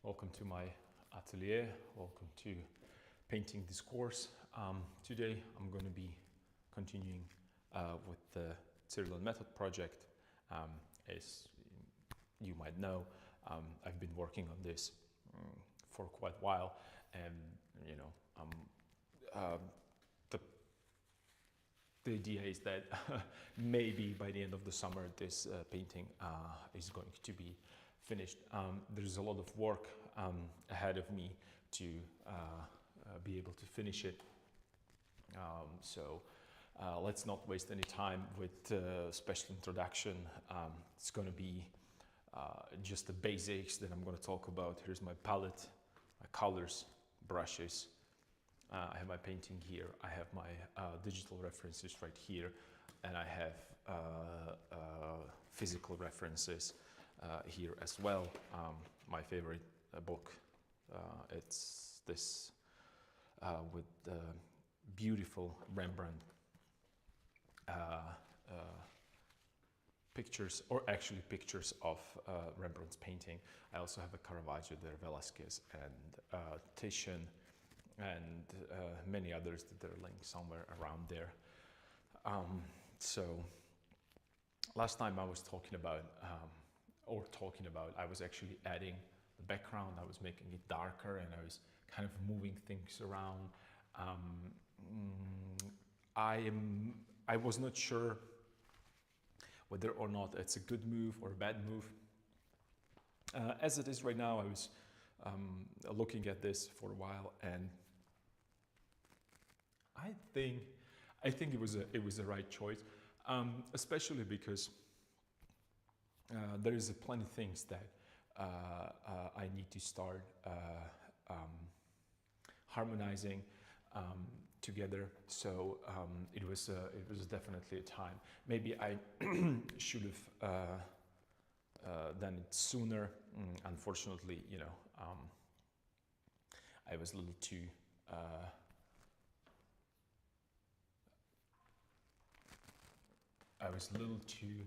Welcome to my atelier. Welcome to Painting Discourse. Today I'm going to be continuing with the Cyril Method project. As you might know, I've been working on this for quite a while, and the idea is that maybe by the end of the summer this painting is going to be finished. There's a lot of work ahead of me to be able to finish it. So let's not waste any time with special introduction. It's going to be just the basics that I'm going to talk about. Here's my palette, my colors, brushes. I have my painting here. I have my digital references right here, and I have physical references here as well. My favorite book, it's this with the beautiful Rembrandt pictures, or actually pictures of Rembrandt's painting. I also have a Caravaggio there, Velasquez, and Titian, and many others that are linked somewhere around there. So last time I was talking about, I was actually adding the background. I was making it darker, and I was kind of moving things around. I was not sure whether or not it's a good move or a bad move. As it is right now, I was looking at this for a while, and I think it was a right choice, especially because there is plenty of things that I need to start harmonizing together. So it was definitely a time. Maybe I should have done it sooner. Unfortunately, I was a little too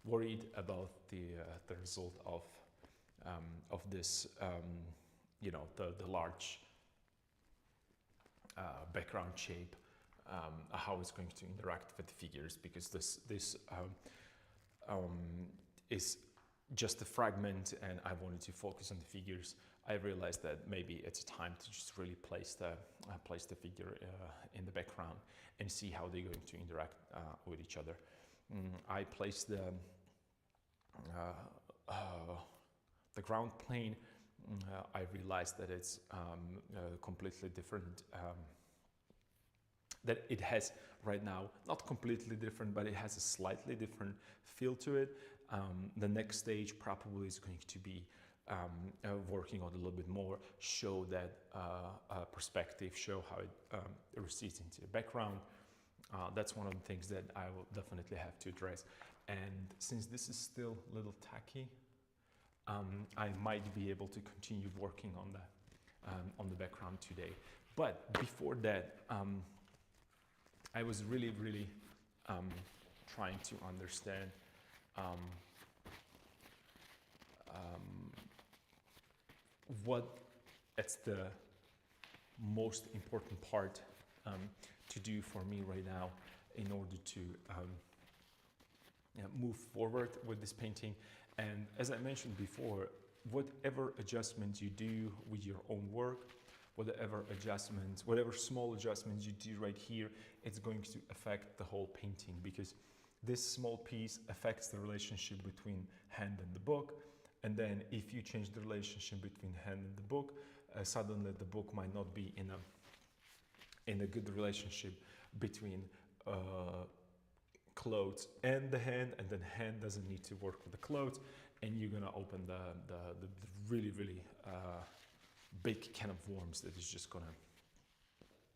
worried about the result of this, the large background shape, how it's going to interact with the figures, because this is just a fragment, and I wanted to focus on the figures. I realized that maybe it's time to just really place the figure in the background and see how they're going to interact with each other. I placed the ground plane. I realized that it's completely different. That it has right now, not completely different, but it has a slightly different feel to it. The next stage probably is going to be working on a little bit more, show that perspective, show how it recedes into the background. That's one of the things that I will definitely have to address. And since this is still a little tacky, I might be able to continue working on the background today. But before that, I was really trying to understand what it's the most important part to do for me right now in order to move forward with this painting. And as I mentioned before, whatever adjustments you do with your own work, whatever small adjustments you do right here, it's going to affect the whole painting, because this small piece affects the relationship between hand and the book. And then if you change the relationship between hand and the book, suddenly the book might not be in a good relationship between clothes and the hand, and then hand doesn't need to work with the clothes, and you're gonna open the really big can of worms that is just gonna,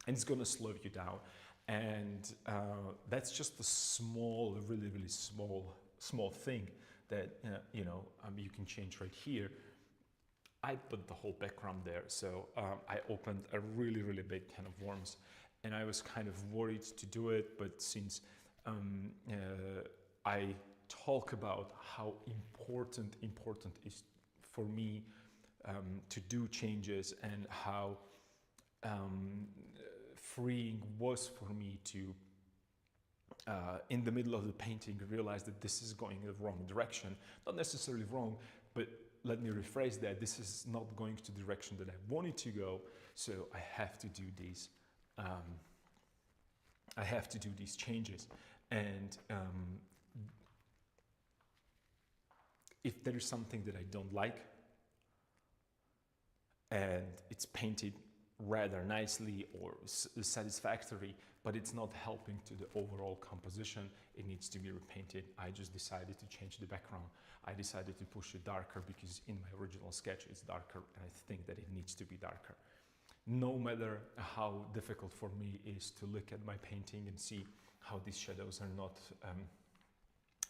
and it's gonna slow you down. And that's just a small, really small thing that you can change right here. I put the whole background there, so I opened a really big can of worms, and I was kind of worried to do it, but since I talk about how important is for me to do changes, and how freeing was for me to in the middle of the painting realize that this is going in the wrong direction. Not necessarily wrong, but let me rephrase that. This is not going to the direction that I wanted to go, so I have to do these. I have to do these changes, and if there is something that I don't like, and it's painted rather nicely or satisfactory, but it's not helping to the overall composition, it needs to be repainted. I just decided to change the background. I decided to push it darker because in my original sketch it's darker, and I think that it needs to be darker. No matter how difficult for me is to look at my painting and see how these shadows are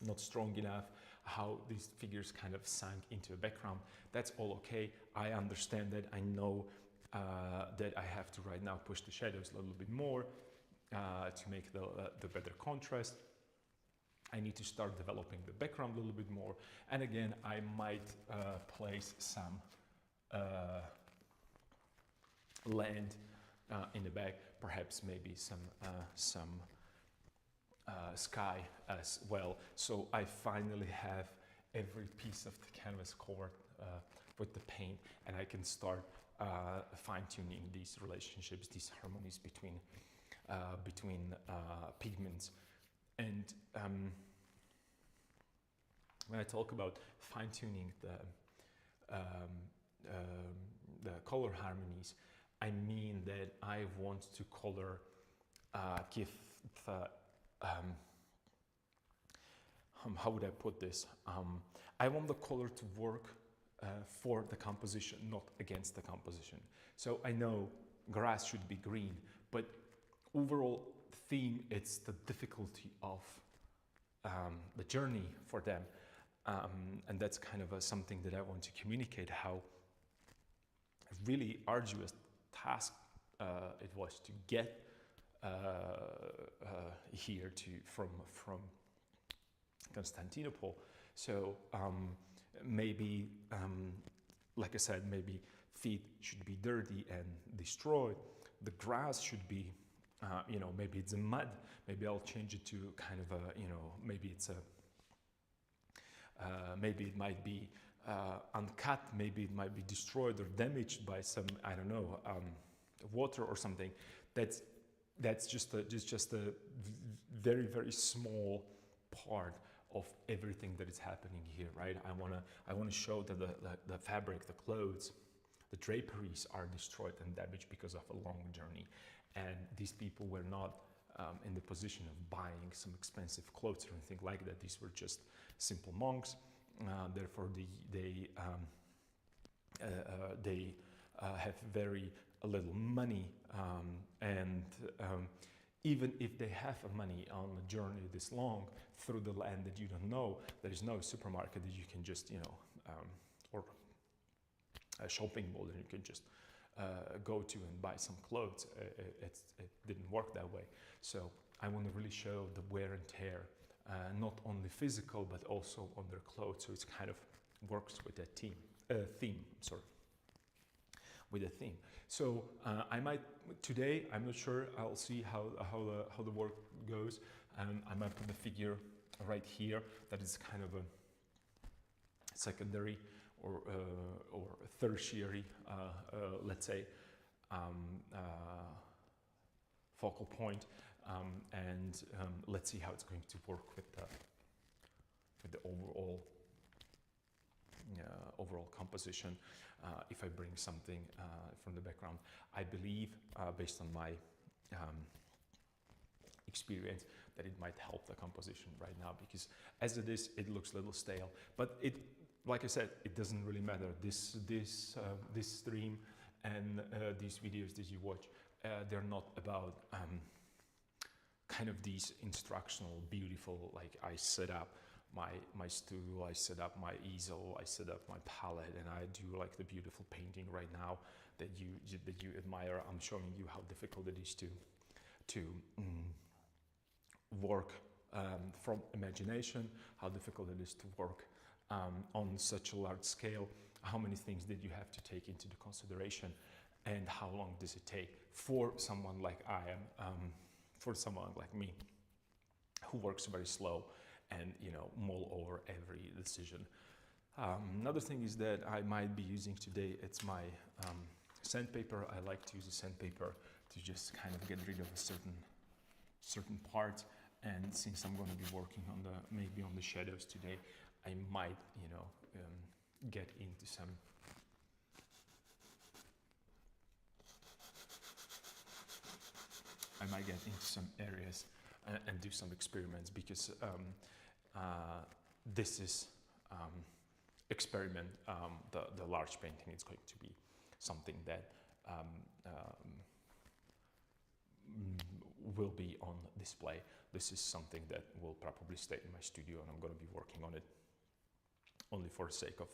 not strong enough, how these figures kind of sank into a background, that's all okay. I understand that. I know that I have to right now push the shadows a little bit more to make the better contrast. I need to start developing the background a little bit more, and again I might place some land in the back, perhaps maybe some sky as well. So I finally have every piece of the canvas covered with the paint, and I can start fine-tuning these relationships, these harmonies between pigments. And when I talk about fine-tuning the color harmonies, I mean that I want to color give the how would I put this? I want the color to work for the composition, not against the composition. So I know grass should be green, but overall theme, it's the difficulty of the journey for them. And that's kind of something that I want to communicate, how really arduous task it was to get here from Constantinople. So maybe, like I said, maybe feet should be dirty and destroyed. The grass should be, maybe it's a mud. Maybe I'll change it to kind of a, maybe it's a, maybe it might be uncut. Maybe it might be destroyed or damaged by some, I don't know, water or something. That's just a very, very small part of everything that is happening here, right? I wanna show that the fabric, the clothes, the draperies are destroyed and damaged because of a long journey, and these people were not in the position of buying some expensive clothes or anything like that. These were just simple monks. Therefore, they have very little money, and even if they have money on a journey this long through the land that you don't know, there is no supermarket that you can just, or a shopping mall that you can just go to and buy some clothes. It didn't work that way. So I want to really show the wear and tear, not only physical, but also on their clothes. So it kind of works with that theme, with a theme. So I might today, I'm not sure, I'll see how the work goes. I might put the figure right here. That is kind of a secondary or tertiary, let's say, focal point, and let's see how it's going to work with the overall composition. If I bring something from the background, I believe, based on my experience, that it might help the composition right now, because as it is, it looks a little stale. But it, like I said, it doesn't really matter. This stream and these videos that you watch, they're not about kind of these instructional, beautiful, like I set up my stool, I set up my easel, I set up my palette, and I do like the beautiful painting right now that you admire. I'm showing you how difficult it is to work from imagination, how difficult it is to work on such a large scale, how many things did you have to take into the consideration, and how long does it take for someone like I am, for someone like me, who works very slow and mull over every decision. Another thing is that I might be using today, it's my sandpaper. I like to use a sandpaper to just kind of get rid of a certain part. And since I'm going to be working on maybe on the shadows today, I might get into some areas and do some experiments, because this is experiment. The large painting is going to be something that will be on display. This is something that will probably stay in my studio, and I'm going to be working on it only for the sake of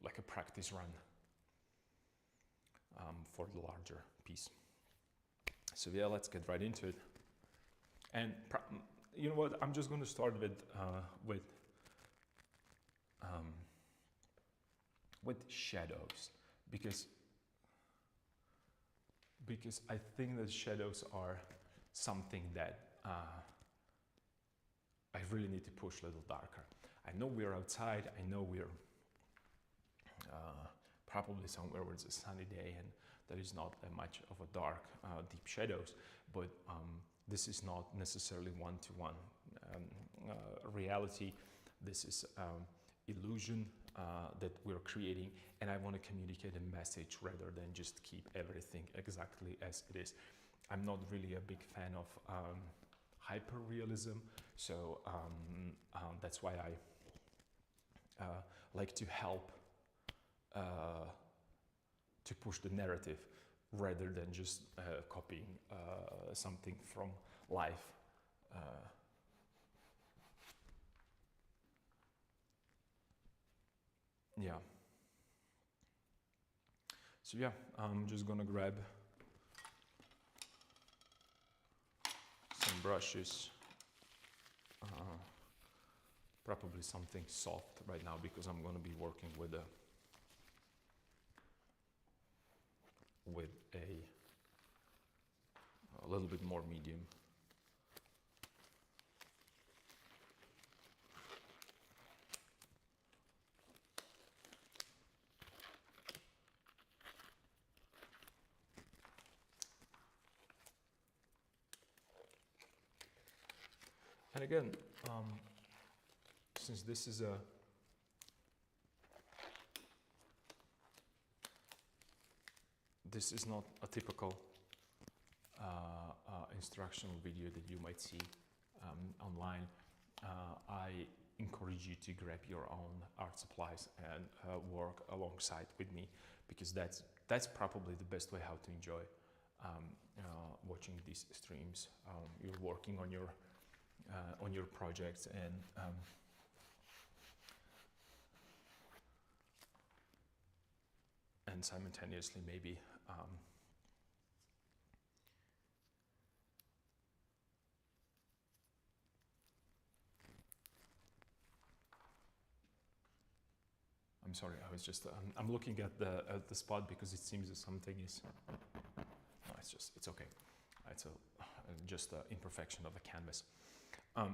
like a practice run for the larger piece. So yeah, let's get right into it. And you know what? I'm just going to start with shadows, because I think that shadows are something that I really need to push a little darker. I know we're outside. I know we're probably somewhere where it's a sunny day and there is not that much of a dark, deep shadows, but this is not necessarily one-to-one reality. This is illusion that we're creating, and I want to communicate a message rather than just keep everything exactly as it is. I'm not really a big fan of hyper-realism, so that's why I like to help to push the narrative rather than just copying something from life. Yeah. So yeah, I'm just gonna grab some brushes, probably something soft right now, because I'm gonna be working with a little bit more medium. And again, since this is not a typical instructional video that you might see online, I encourage you to grab your own art supplies and work alongside with me, because that's probably the best way how to enjoy watching these streams. You're working on your projects, and simultaneously maybe I'm sorry, I was just I'm looking at the spot because it seems that something is no, it's okay. It's just an imperfection of the canvas.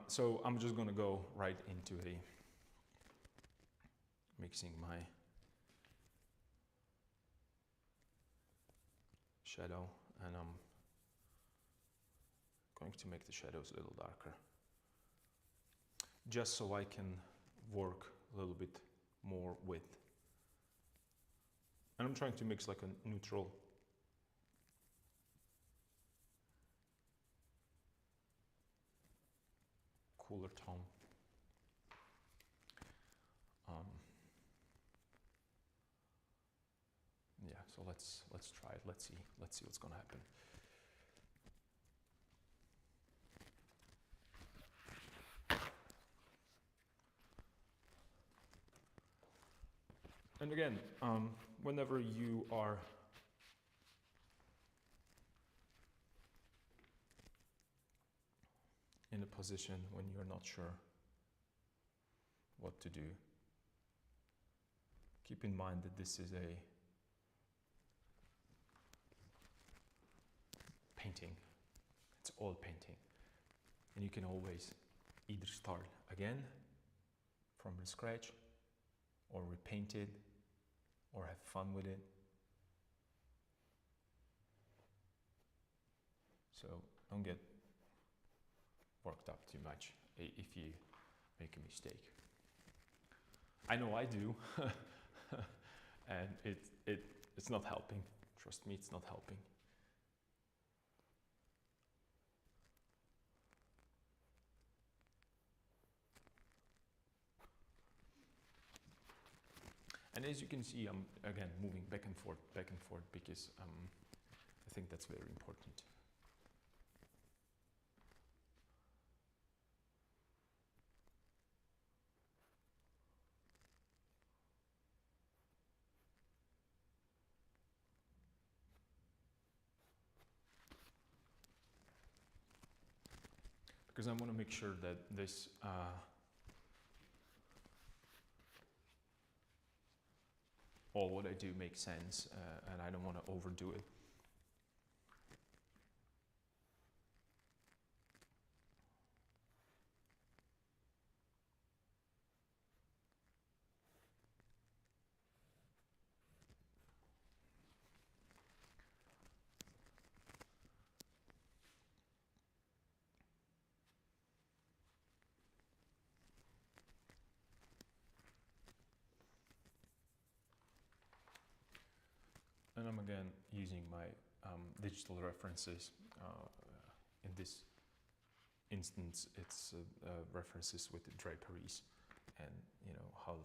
So I'm just gonna go right into mixing my shadow, and I'm going to make the shadows a little darker, just so I can work a little bit more with, and I'm trying to mix like a neutral cooler tone. Yeah, so let's try it. Let's see what's gonna happen. And again, whenever you are in a position when you're not sure what to do. Keep in mind that this is a painting. It's all painting. And you can always either start again from the scratch, or repaint it, or have fun with it. So don't get worked up too much if you make a mistake. I know I do, and it's not helping. Trust me, it's not helping. And as you can see, I'm again moving back and forth because I think that's very important. Because I want to make sure that this all what I do makes sense, and I don't want to overdo it. And I'm again using my digital references. In this instance, it's references with the draperies, and you know how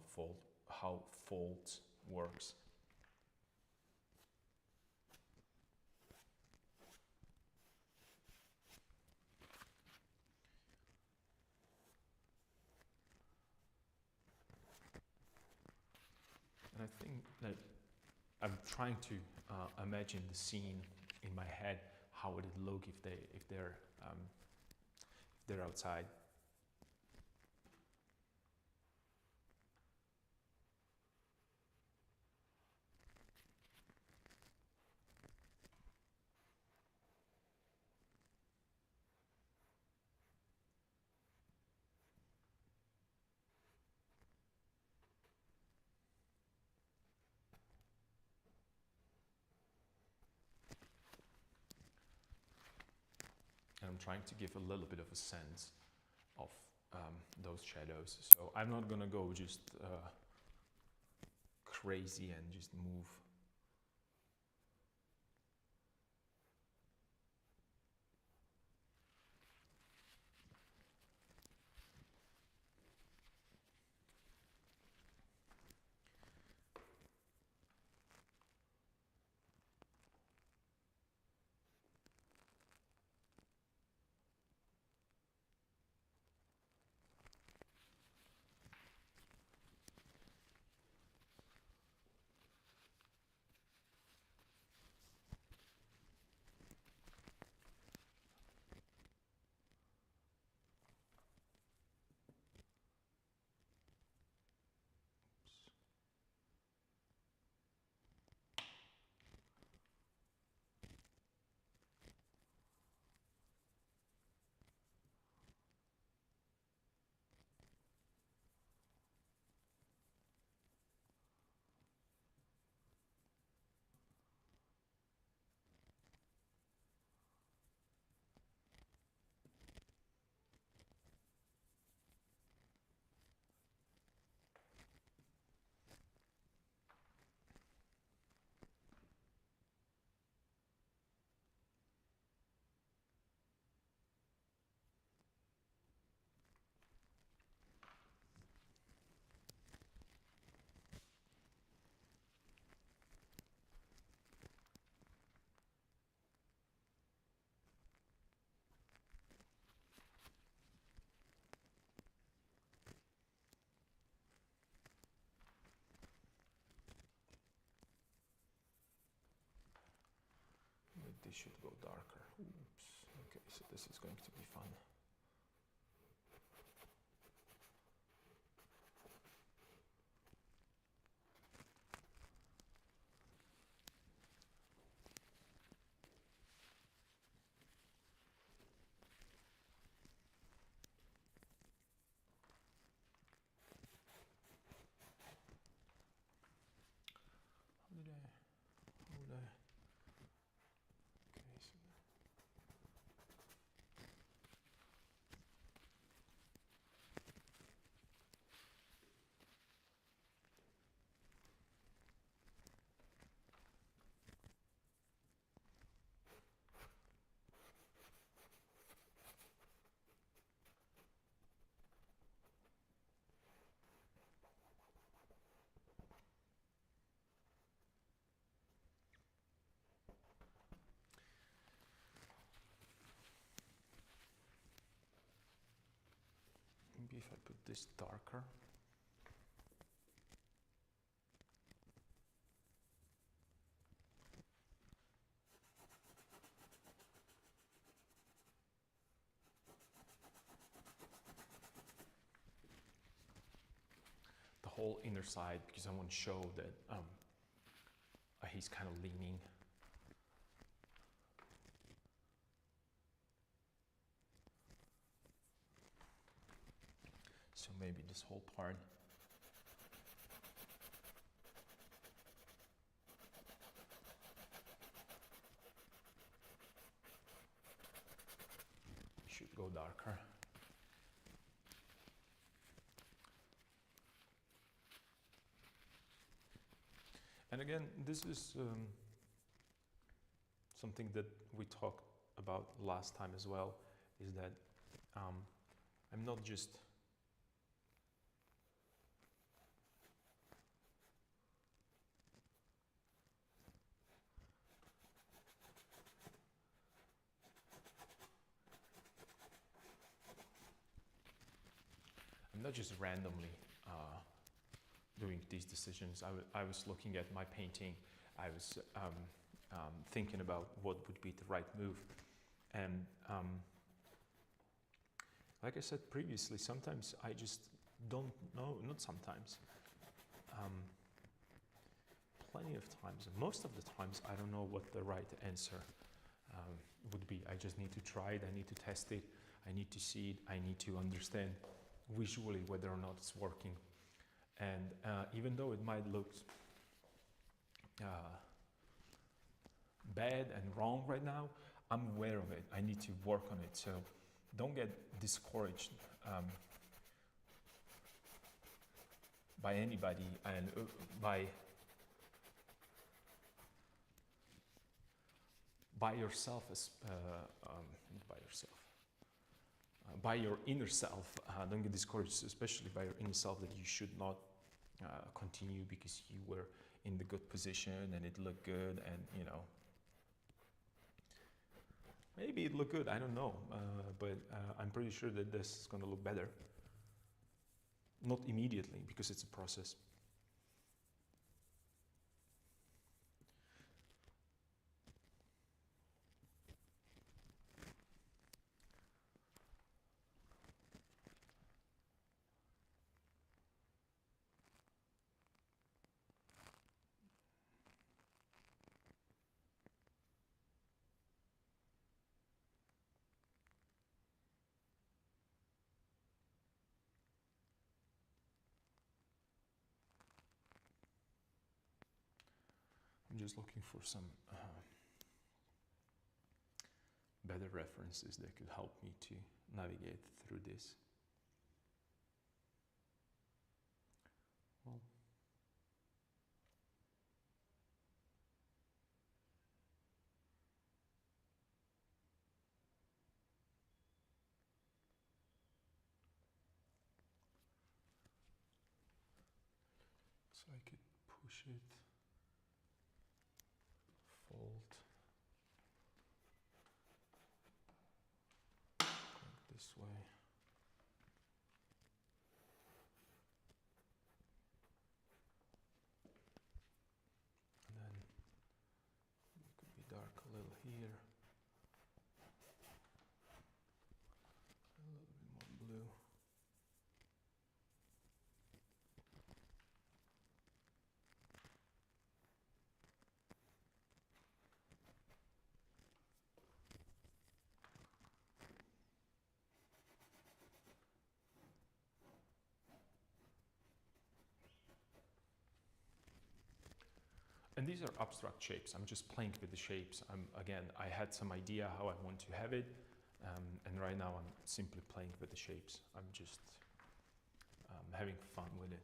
fold works. And I think that I'm trying to imagine the scene in my head. How would it look if they're outside? And I'm trying to give a little bit of a sense of those shadows. So I'm not gonna go just crazy and just move. This should go darker. Oops. Okay, so this is going to be fun. this darker. The whole inner side, because I want to show that he's kind of leaning. So maybe this whole part. Should go darker. And again, this is something that we talked about last time as well, is that I'm not just randomly doing these decisions. I was looking at my painting. I was thinking about what would be the right move. And like I said previously, sometimes I just don't know, not sometimes, plenty of times, most of the times, I don't know what the right answer would be. I just need to try it, I need to test it, I need to see it, I need to understand visually whether or not it's working. And even though it might look bad and wrong right now, I'm aware of it. I need to work on it. So don't get discouraged by anybody and by yourself, by your inner self. Don't get discouraged, especially by your inner self, that you should not continue because you were in the good position and it looked good, and you know, maybe it looked good, I don't know, but I'm pretty sure that this is going to look better. Not immediately, because it's a process. I'm just looking for some better references that could help me to navigate through this. Well, so I could push it, fold, like this way. And then it could be dark a little here, a little bit more blue. And these are abstract shapes. I'm just playing with the shapes. Again, I had some idea how I want to have it, and right now I'm simply playing with the shapes. I'm just having fun with it.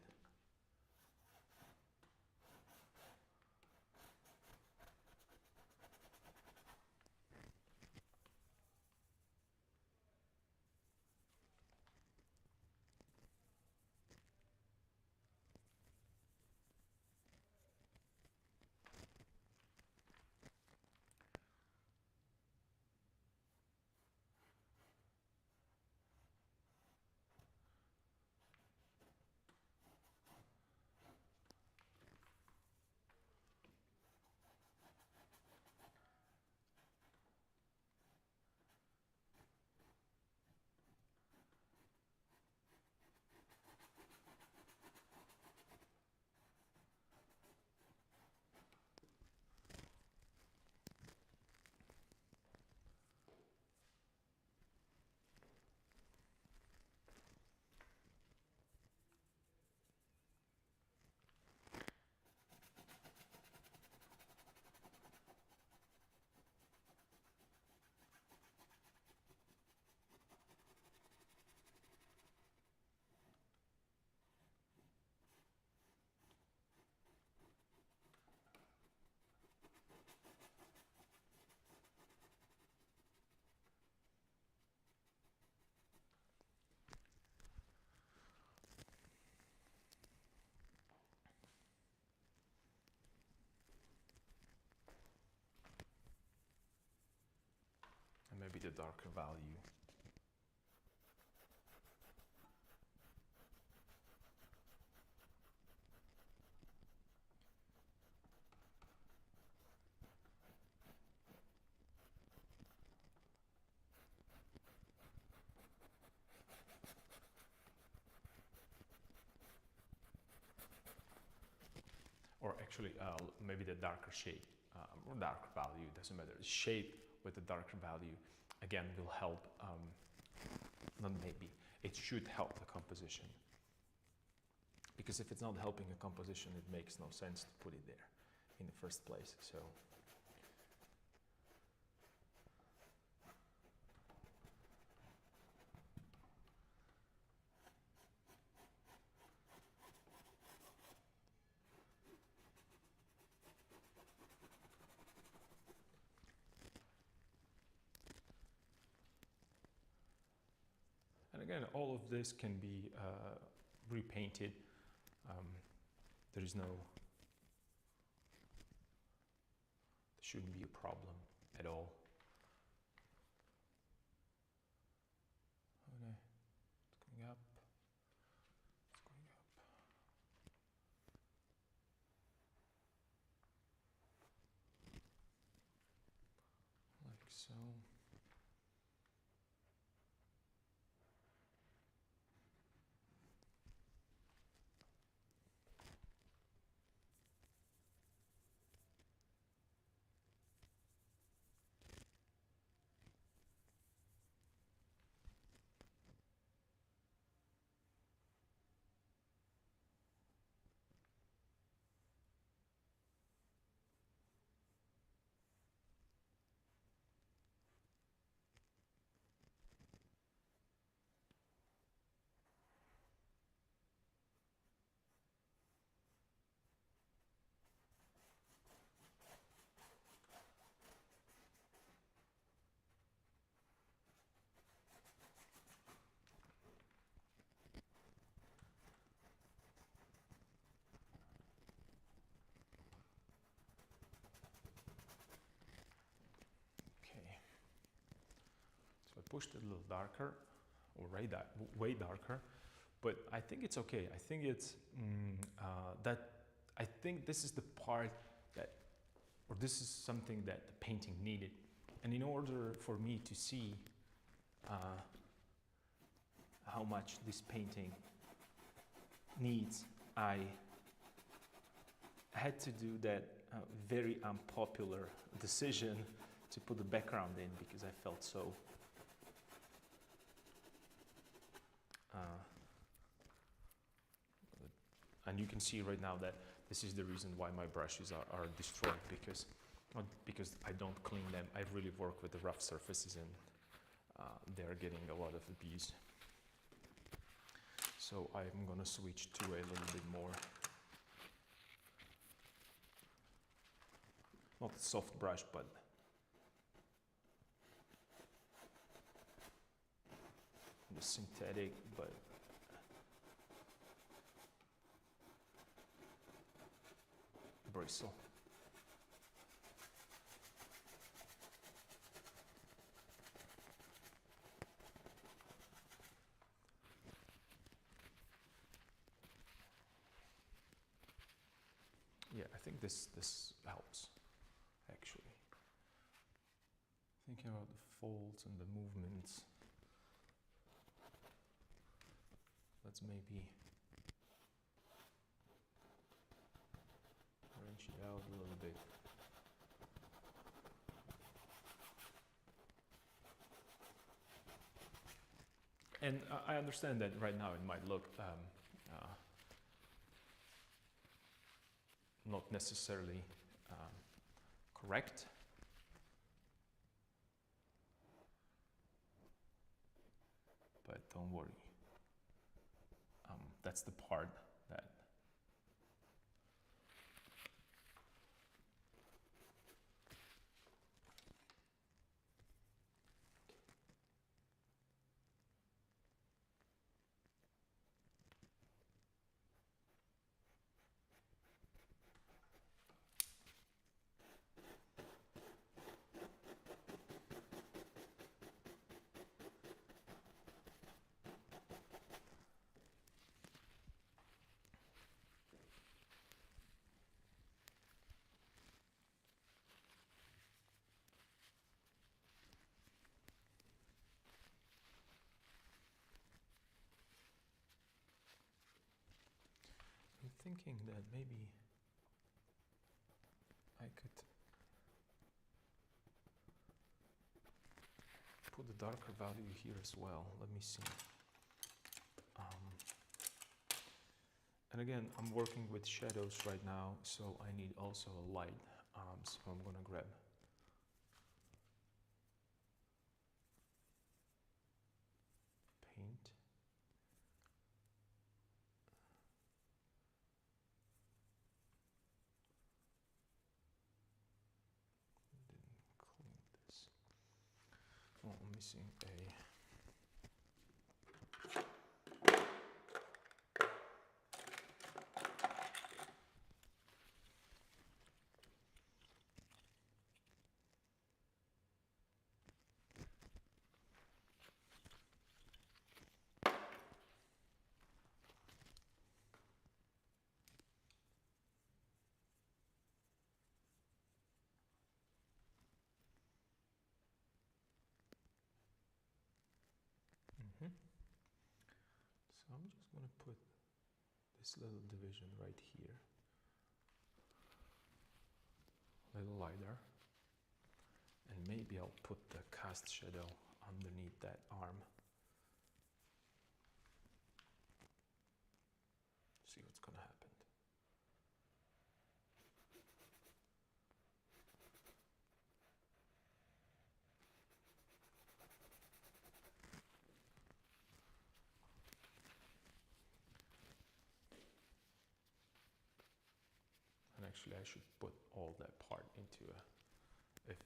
the darker value. Or actually, maybe the darker shade or darker value, doesn't matter. Shade with the darker value, again, will help, not maybe, it should help the composition. Because if it's not helping a composition, it makes no sense to put it there in the first place. So. And again, all of this can be repainted. There shouldn't be a problem at all. Okay, it's going up. It's going up. Like so. So I pushed it a little darker, or way darker, but I think it's okay. I think it's I think this is the part that, or this is something that the painting needed. And in order for me to see how much this painting needs, I had to do that very unpopular decision to put the background in, because I felt so and you can see right now that this is the reason why my brushes are destroyed, because not because I don't clean them. I really work with the rough surfaces, and they're getting a lot of abuse. So I'm gonna switch to a little bit more, not soft brush, but the synthetic, but bristle. Yeah, I think this helps, actually. Thinking about the folds and the movements. Let's maybe wrench it out a little bit. And I understand that right now it might look not necessarily correct. But don't worry. That's the part that thinking that maybe I could put the darker value here as well. Let me see. And again, I'm working with shadows right now, so I need also a light. So I'm gonna grab paint. Didn't clean this. Well, I'm missing a. So I'm just going to put this little division right here, a little lighter, and maybe I'll put the cast shadow underneath that arm. See what's going to happen. And actually I should put all that part into if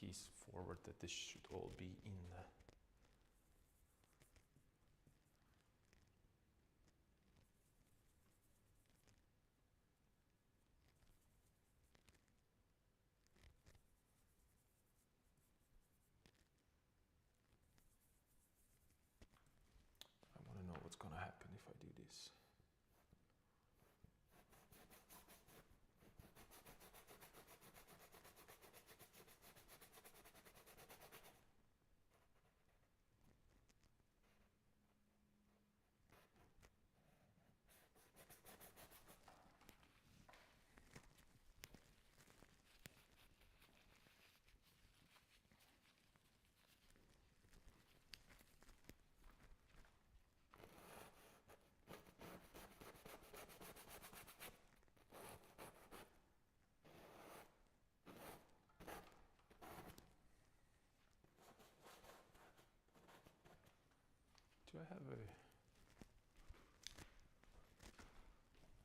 he's forward, that this should all be in the I want to know what's going to happen if I do this. Do I have a...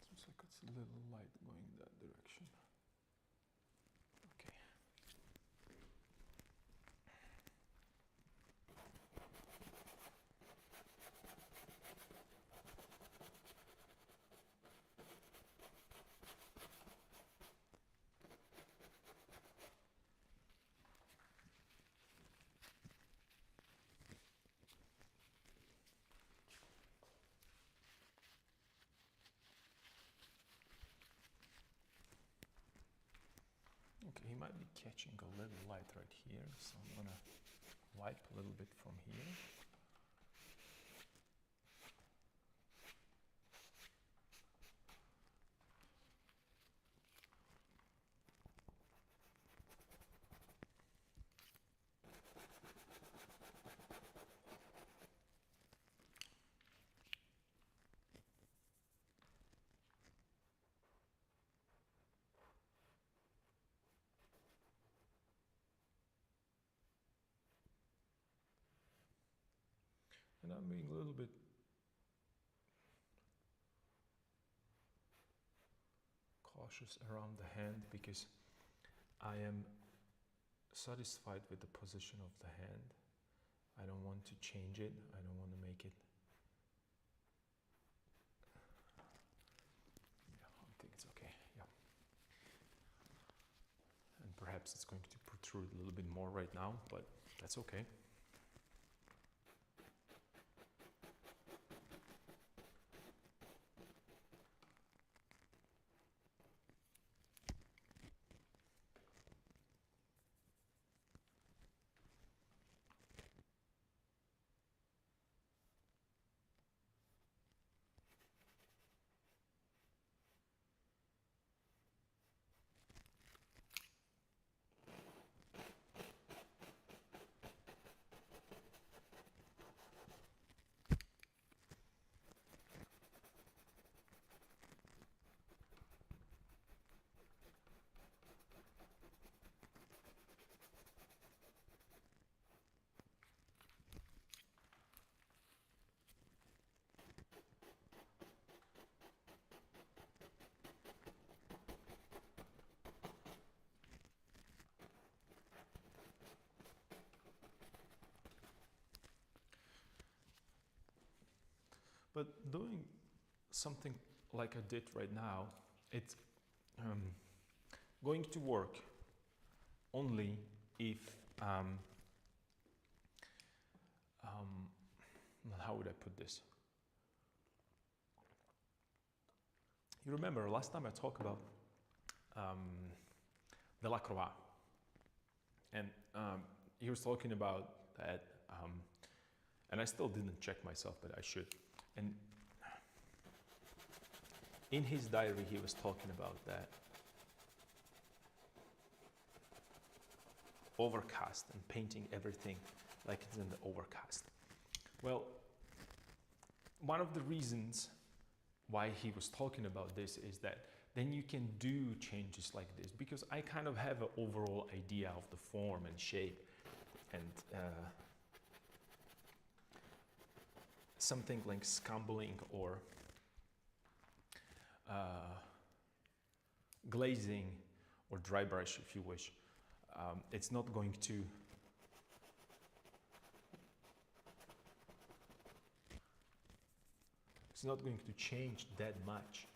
Seems like it's a little light going in that direction. Okay. Okay, he might be catching a little light right here, so I'm gonna wipe a little bit from here. And I'm being a little bit cautious around the hand because I am satisfied with the position of the hand. I don't want to change it. I don't want to make it. Yeah, I think it's okay. Yeah. And perhaps it's going to protrude a little bit more right now, but that's okay. But doing something like I did right now, it's going to work only if how would I put this? You remember last time I talked about Delacroix, and he was talking about that, and I still didn't check myself, but I should. And in his diary, he was talking about that overcast and painting everything like it's in the overcast. Well, one of the reasons why he was talking about this is that then you can do changes like this, because I kind of have an overall idea of the form and shape, and something like scumbling or glazing or dry brush, if you wish, it's not going to change that much,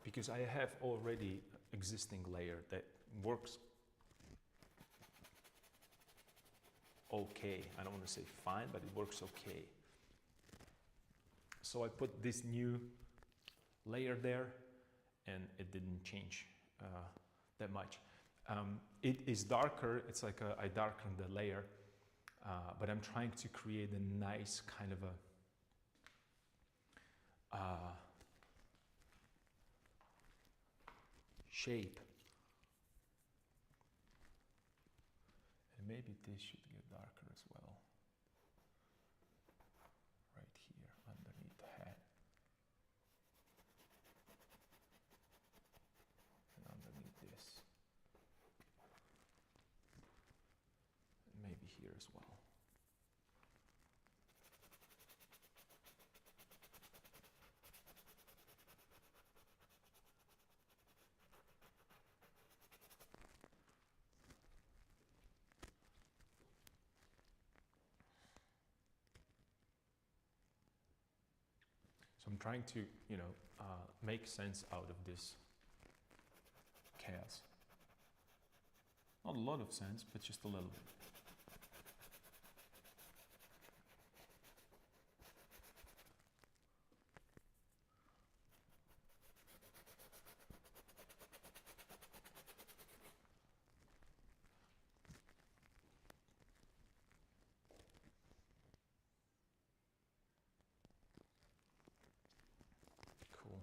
because I have already existing layer that works okay. I don't want to say fine, but it works okay. So I put this new layer there, and it didn't change that much. It is darker. It's like I darkened the layer, but I'm trying to create a nice kind of a shape. And maybe this should get darker as well. Right here, underneath the head. And underneath this. And maybe here as well. So I'm trying to, make sense out of this chaos. Not a lot of sense, but just a little bit. Cool.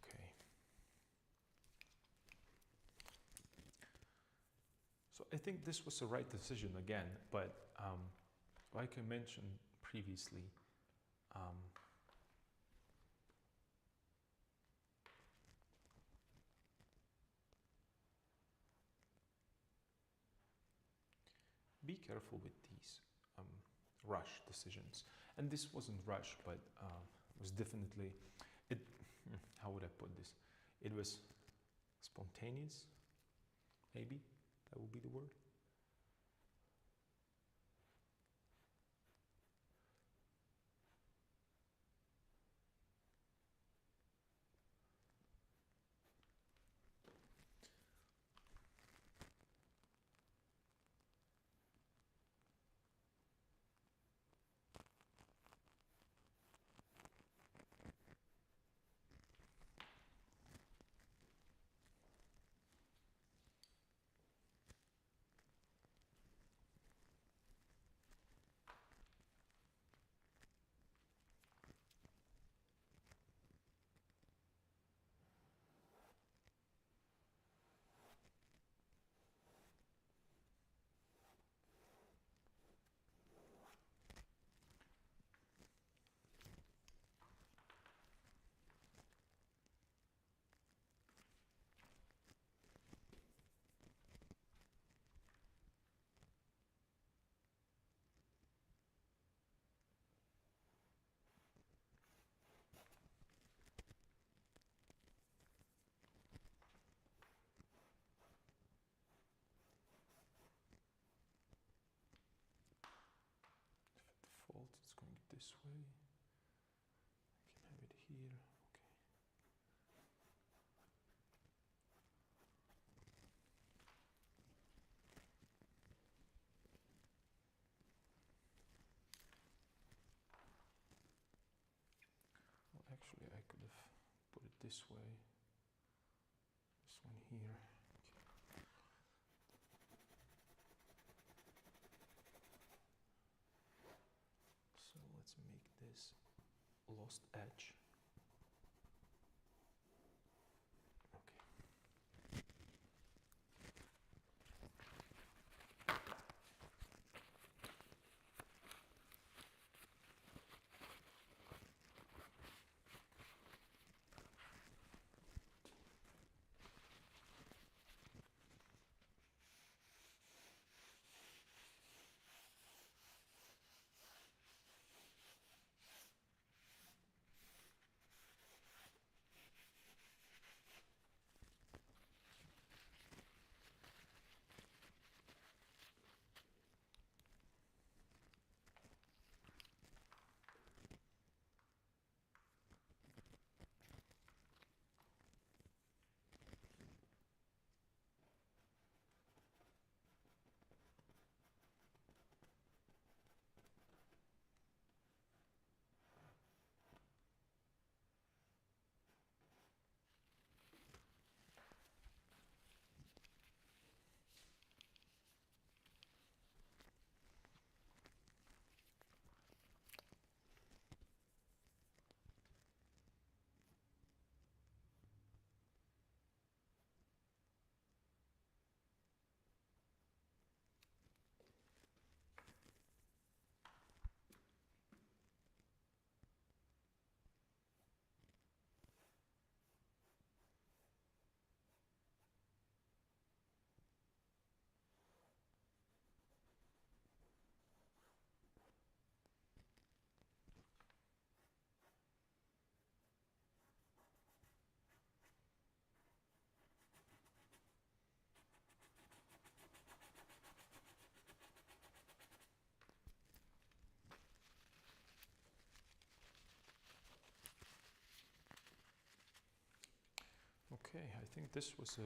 Okay. So I think this was the right decision again, but like I mentioned previously, be careful with these rush decisions. And this wasn't rush, but was definitely, how would I put this? It was spontaneous, maybe that would be the word. this way. I can have it here. Okay. Well, actually, I could have put it this way. This one here. So let's make this lost edge. Okay. Okay, I think this was a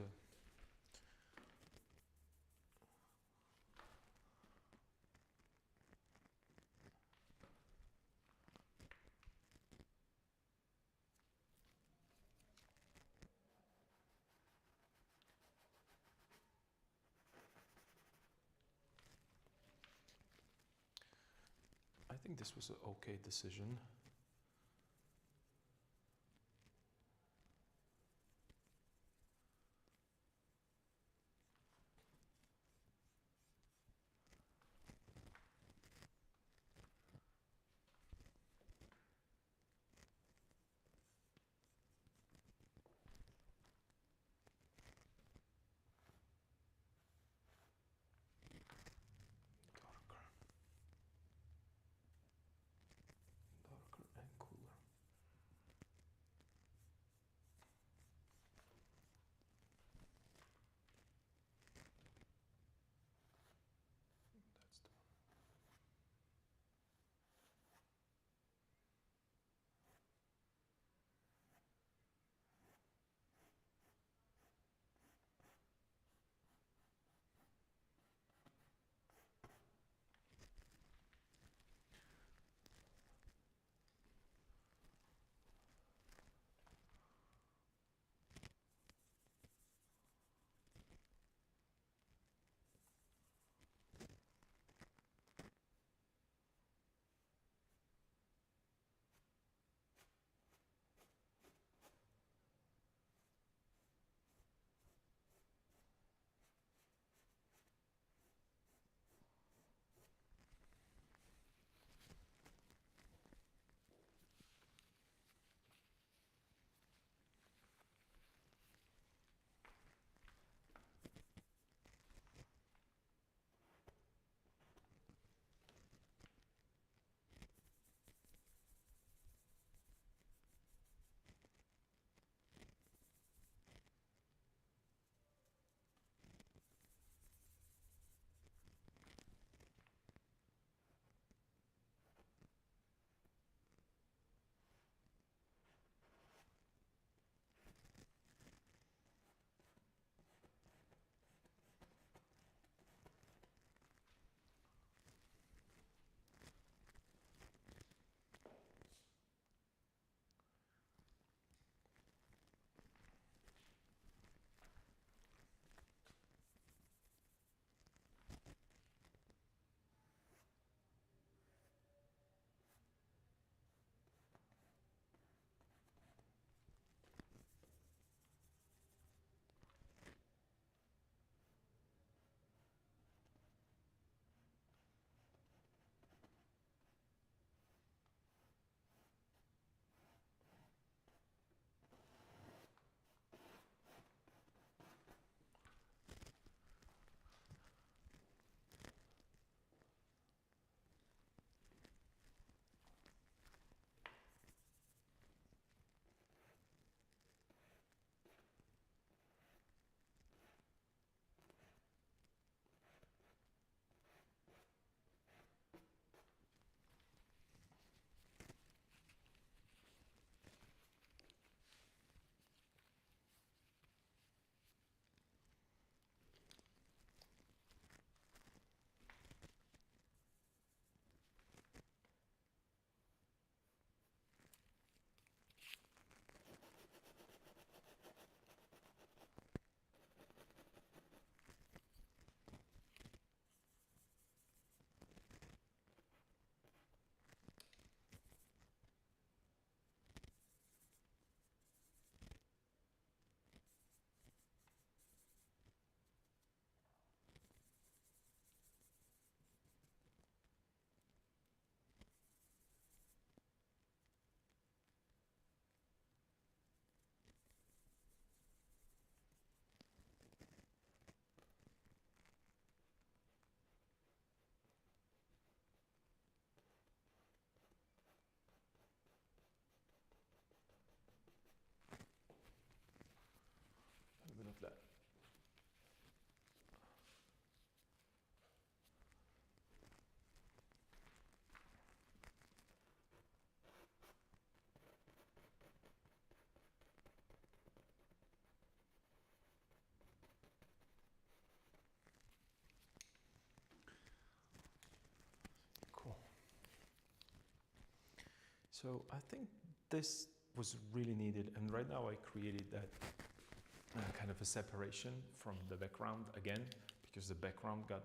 I think this was an okay decision. Darker. So I think this was really needed, and right now I created that kind of a separation from the background again, because the background got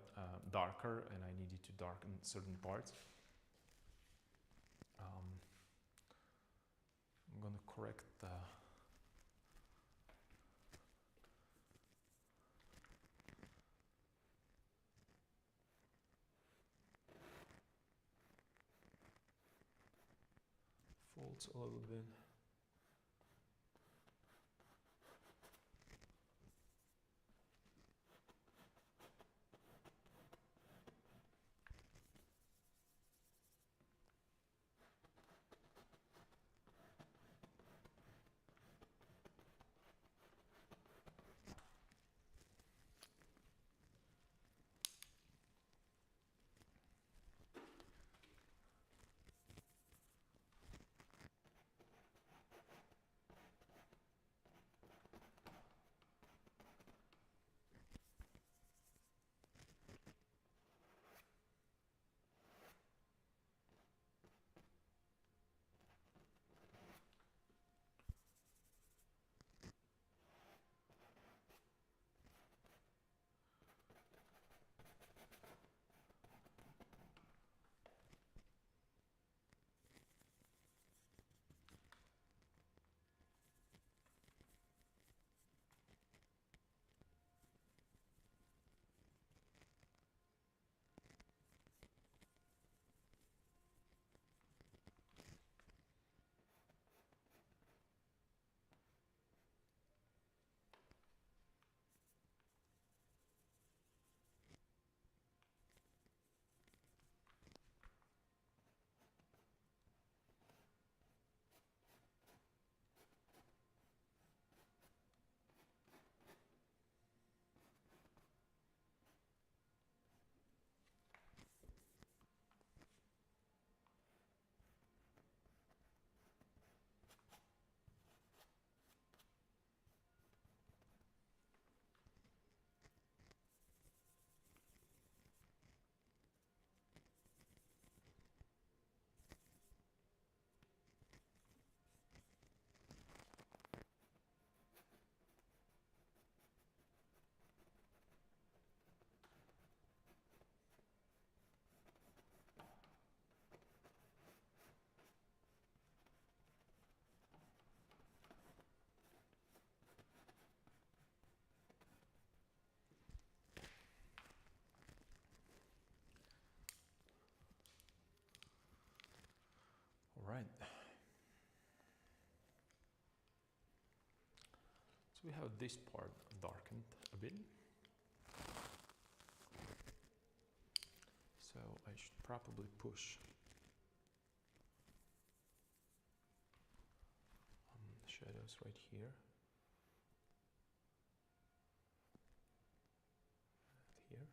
darker and I needed to darken certain parts. I'm going to correct the folds a little bit. All right. So we have this part darkened a bit. So I should probably push shadows right here. Here.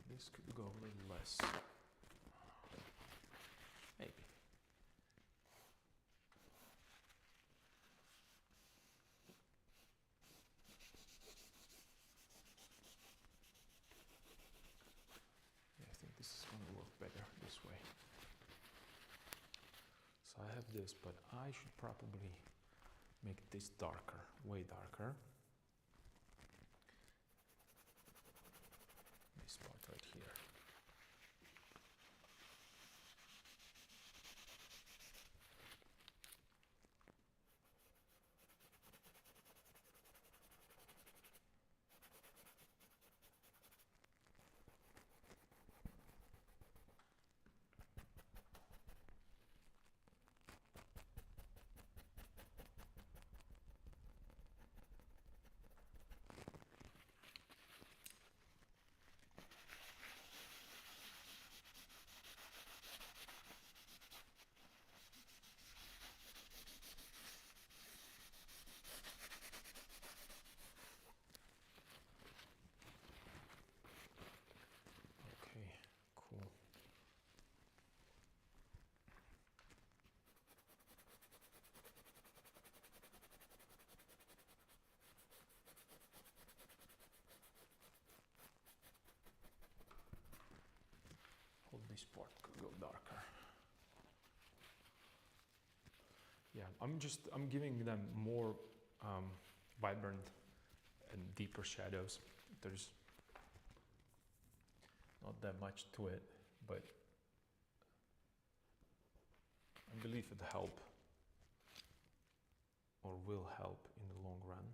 This could go a little less. Maybe. Yeah, I think this is going to work better this way. So I have this, but I should probably make this darker, way darker. This part right here. this part could go darker. Yeah, I'm giving them more vibrant and deeper shadows. There's not that much to it, but I believe it help or will help in the long run.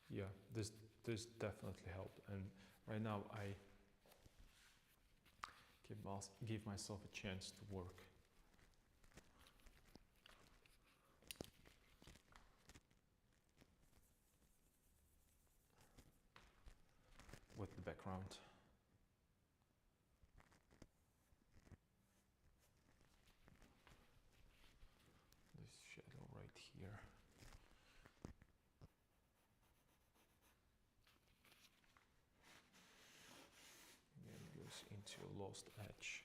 Yeah, this definitely helped, and right now I give myself a chance to work with the background. This shadow right here. Again, goes into a lost edge.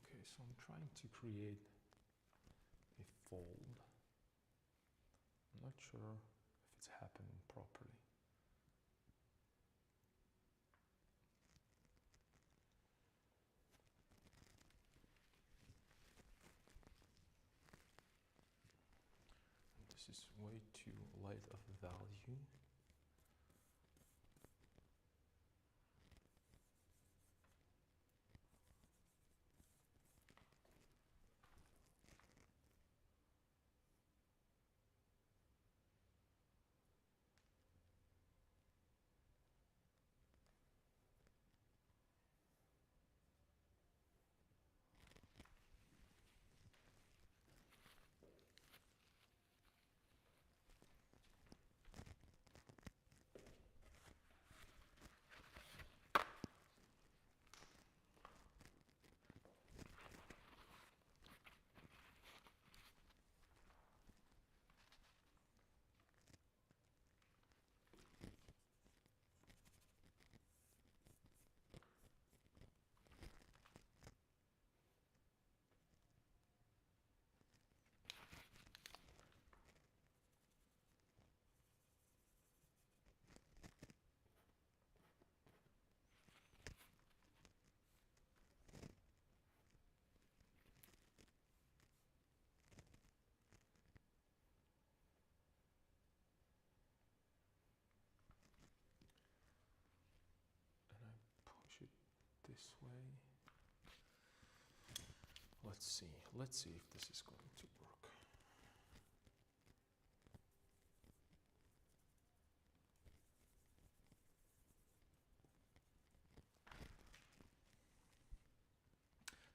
Okay, so I'm trying to create a fold. I'm not sure if it's happening properly. This is way too light of a value. this way. Let's see if this is going to work.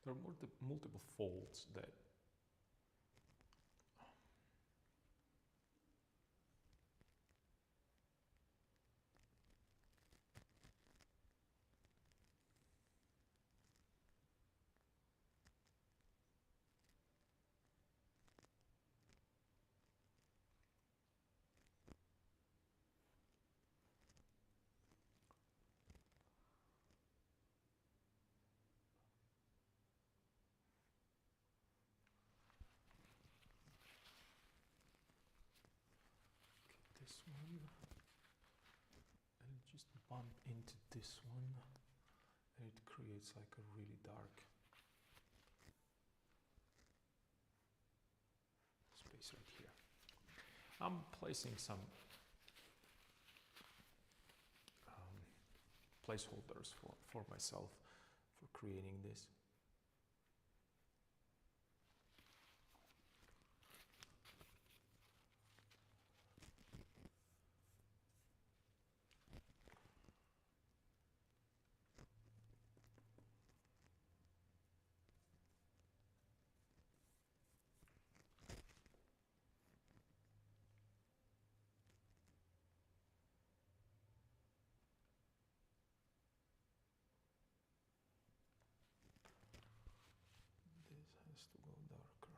There are multiple folds that this one, and just bump into this one, and it creates like a really dark space right here. I'm placing some placeholders for myself for creating this. This has to go darker.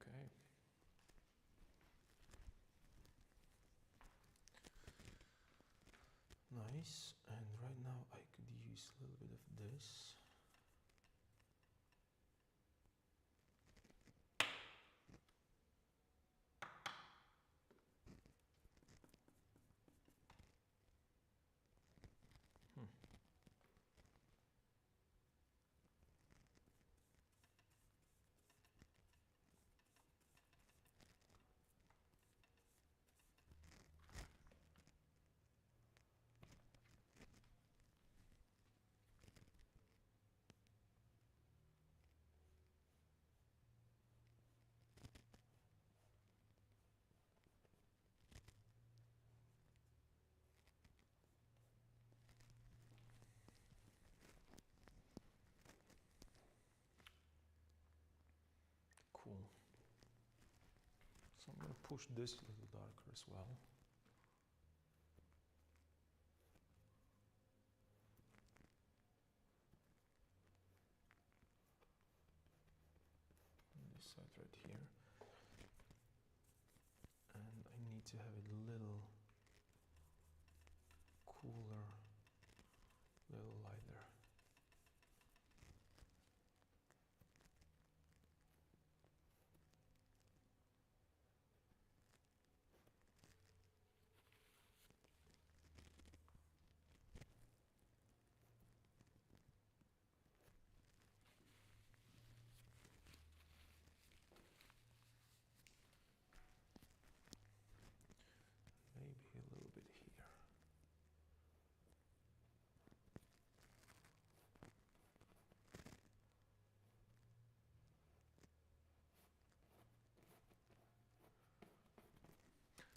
Okay. Nice. And right now I could use a little bit of this. I'm going to push this a little darker as well. This side right here. And I need to have it a little cooler, a little lighter. Maybe a little bit here.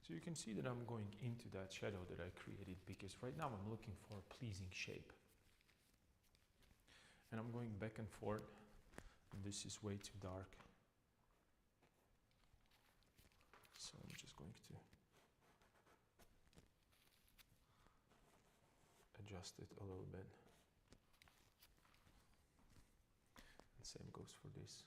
So you can see that I'm going into that shadow that I created, because right now I'm looking for a pleasing shape. And I'm going back and forth, and this is way too dark. So I'm just going to adjust it a little bit. And same goes for this.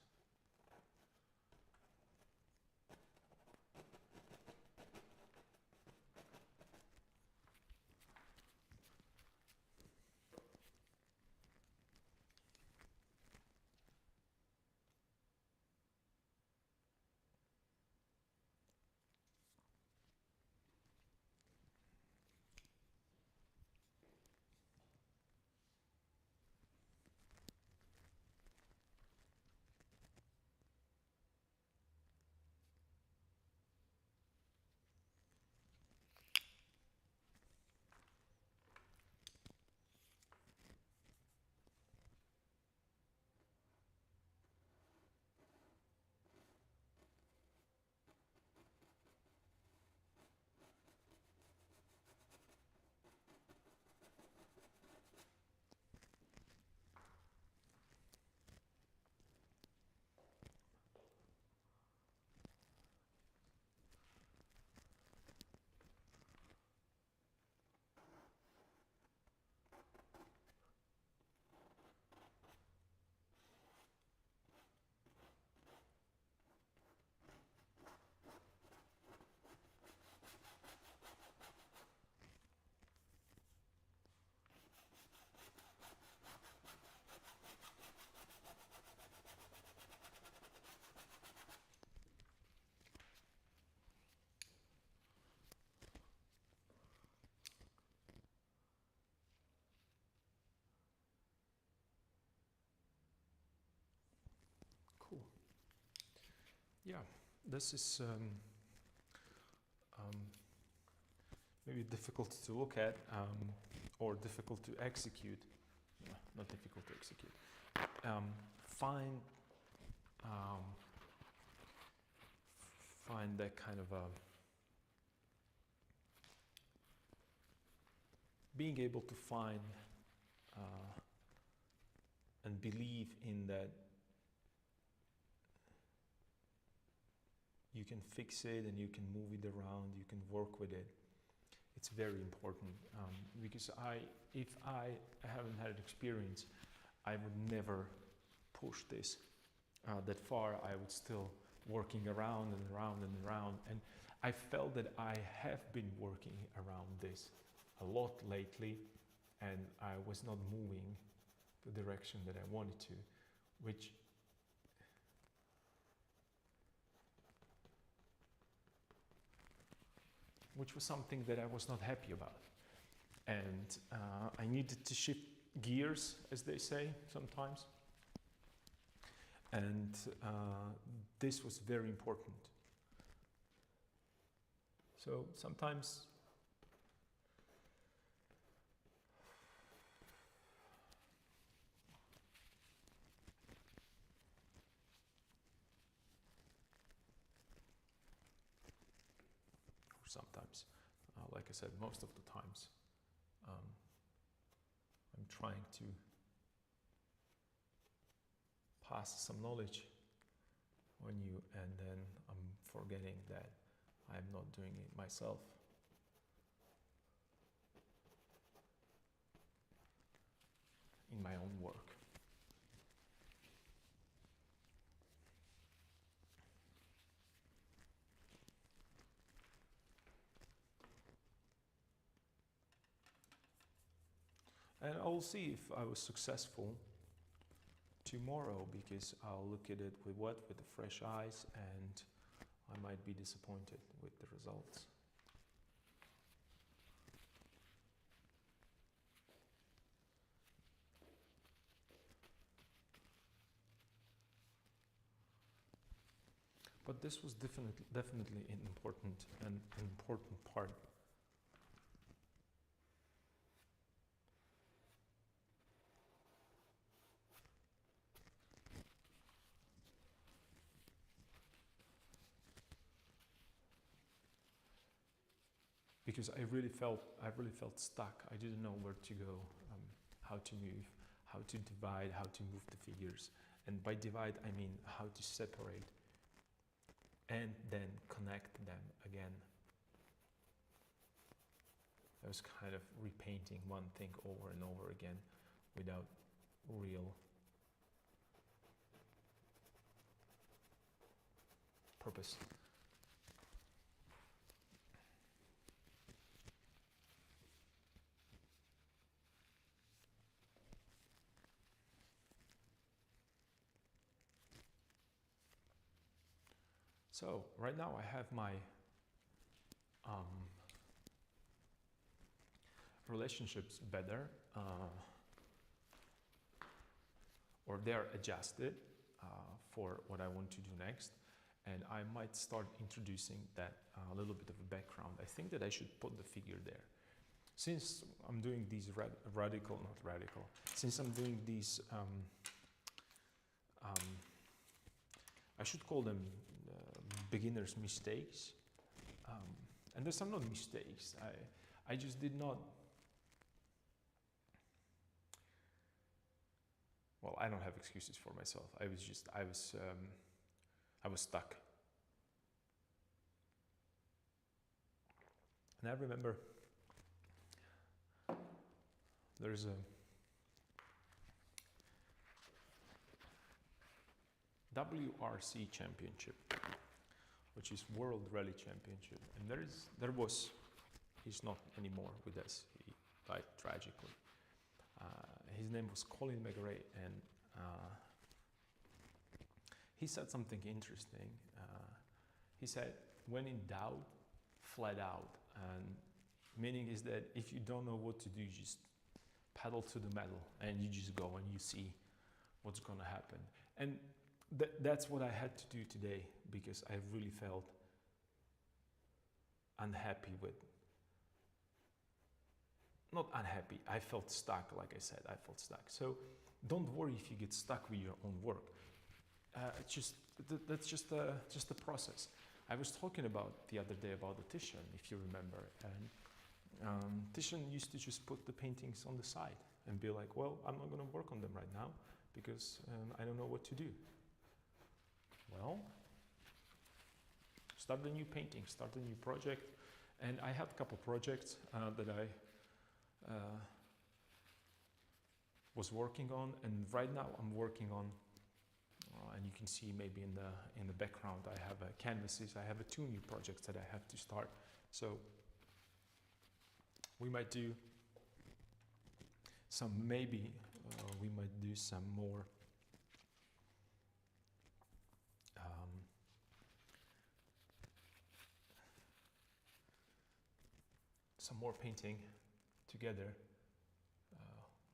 Cool. Yeah, this is maybe difficult to look at, or difficult to execute. No, not difficult to execute. Find that kind of being able to find and believe in that you can fix it and you can move it around, you can work with it. It's very important, because if I haven't had experience, I would never push this that far. I would still working around and around and around, and I felt that I have been working around this a lot lately, and I was not moving the direction that I wanted to, which was something that I was not happy about. And I needed to shift gears, as they say sometimes. And this was very important. So sometimes like I said, most of the times, I'm trying to pass some knowledge on you, and then I'm forgetting that I'm not doing it myself. In my own work. And I'll see if I was successful tomorrow, because I'll look at it with the fresh eyes, and I might be disappointed with the results. But this was definitely an important part. Because I really felt stuck. I didn't know where to go, how to move, how to divide, how to move the figures. And by divide, I mean how to separate and then connect them again. I was kind of repainting one thing over and over again without real purpose. So right now I have my relationships better, or they're adjusted for what I want to do next, and I might start introducing that a little bit of a background. I think that I should put the figure there. Since I'm doing these since I'm doing these, I should call them beginner's mistakes, and there's some not mistakes. I just did not. Well, I don't have excuses for myself. I was stuck, and I remember there's a WRC championship, which is World Rally Championship, and he's not anymore with us. He died tragically. His name was Colin McRae, and he said something interesting. He said, "When in doubt, flat out," and meaning is that if you don't know what to do, you just pedal to the metal, and you just go and you see what's going to happen. And that's what I had to do today, because I really felt unhappy with. Not unhappy, I felt stuck. Like I said, I felt stuck. So don't worry if you get stuck with your own work. That's just a process. I was talking about the other day about the Titian, if you remember, and Titian used to just put the paintings on the side and be like, well, I'm not going to work on them right now because I don't know what to do. Well, start a new painting, start a new project, and I had a couple projects that I was working on, and right now I'm working on, and you can see maybe in the background I have canvases. I have 2 new projects that I have to start. So we might do some, maybe we might do some more painting together.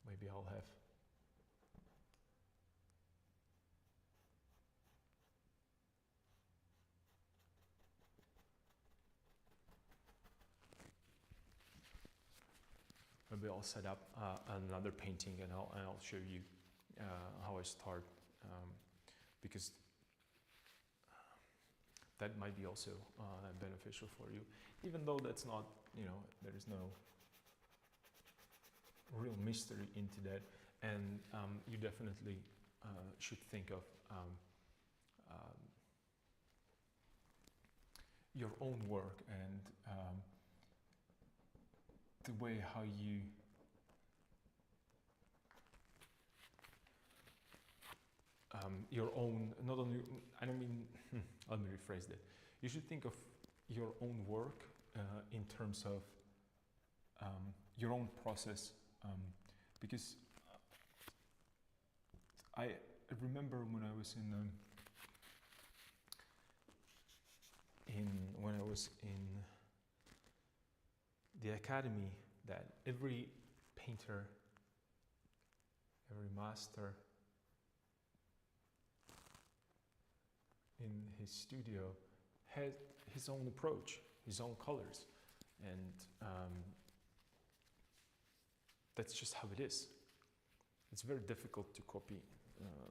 Maybe I'll have set up another painting, and I'll show you how I start, because that might be also beneficial for you, even though that's not, there is no real mystery into that, and you definitely should think of your own work and the way how you your own, not only, I don't mean, let me rephrase that. You should think of your own work in terms of your own process, because I remember when I was when I was in the academy, that every painter, every master in his studio had his own approach, his own colors, and that's just how it is. It's very difficult to copy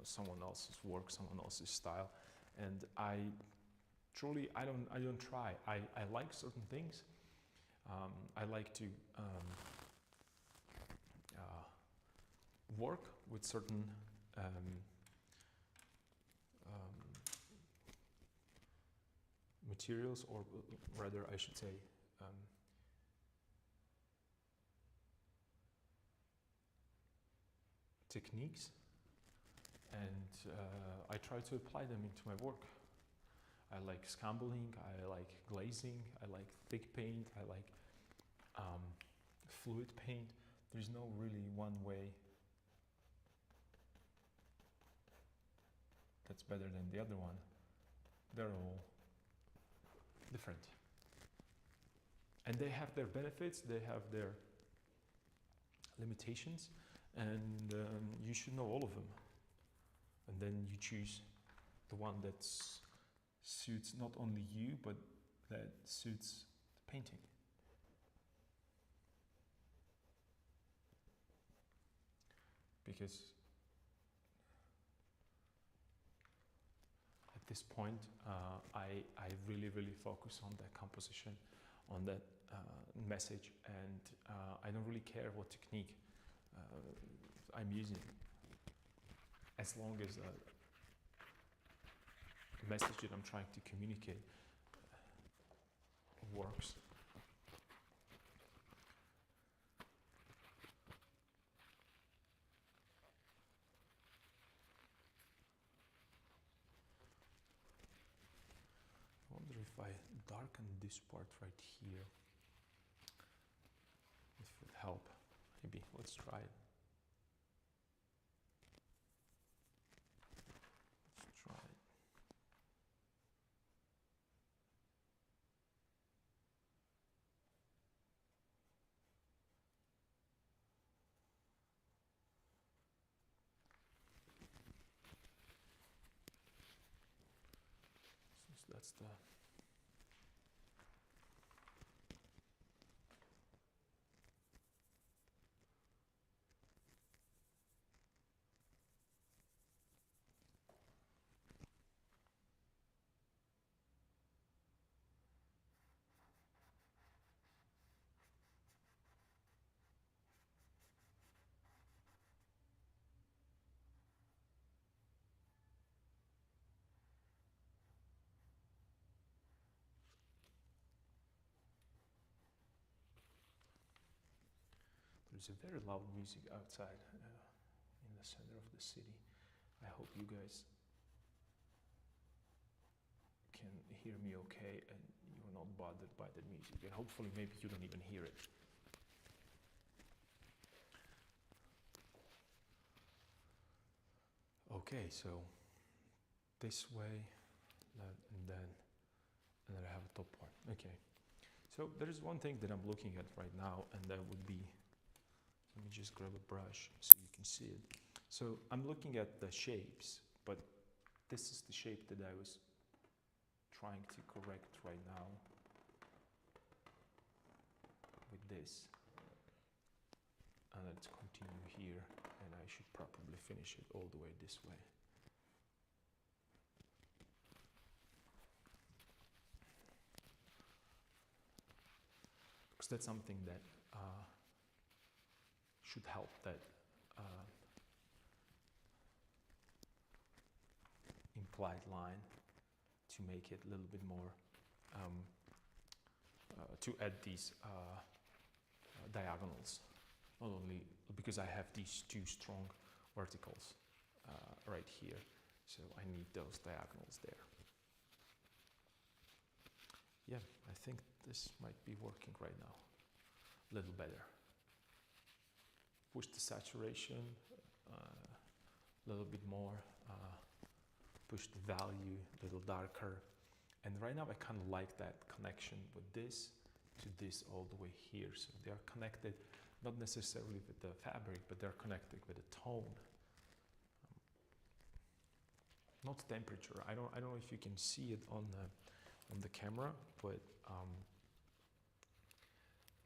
someone else's work, someone else's style, and I don't try. I like certain things. I like to work with certain materials, or rather I should say techniques, and I try to apply them into my work. I like scambling, I like glazing, I like thick paint, I like fluid paint. There's no really one way that's better than the other one. They're all different. And they have their benefits, they have their limitations, and you should know all of them. And then you choose the one that suits not only you, but that suits the painting. Because at this point, I really focus on that composition, on that message, and I don't really care what technique I'm using, as long as the message that I'm trying to communicate works. I wonder if I darken this part right here, if it would help. Maybe, let's try it. Let's try it. Since that's the there's a very loud music outside in the center of the city. I hope you guys can hear me okay and you're not bothered by the music, and hopefully maybe you don't even hear it. Okay, so this way, and then I have a top part. Okay, so there is one thing that I'm looking at right now, and that would be, let me just grab a brush so you can see it. So I'm looking at the shapes, but this is the shape that I was trying to correct right now with this. And let's continue here, and I should probably finish it all the way this way. Because that's something that should help that implied line to make it a little bit more to add these diagonals, not only because I have these two strong verticals right here, so I need those diagonals there. Yeah, I think this might be working right now a little better. Push the saturation a little bit more, push the value a little darker, and right now I kind of like that connection with this to this all the way here. So they are connected, not necessarily with the fabric, but they're connected with the tone. Not temperature. I don't know if you can see it on the camera, but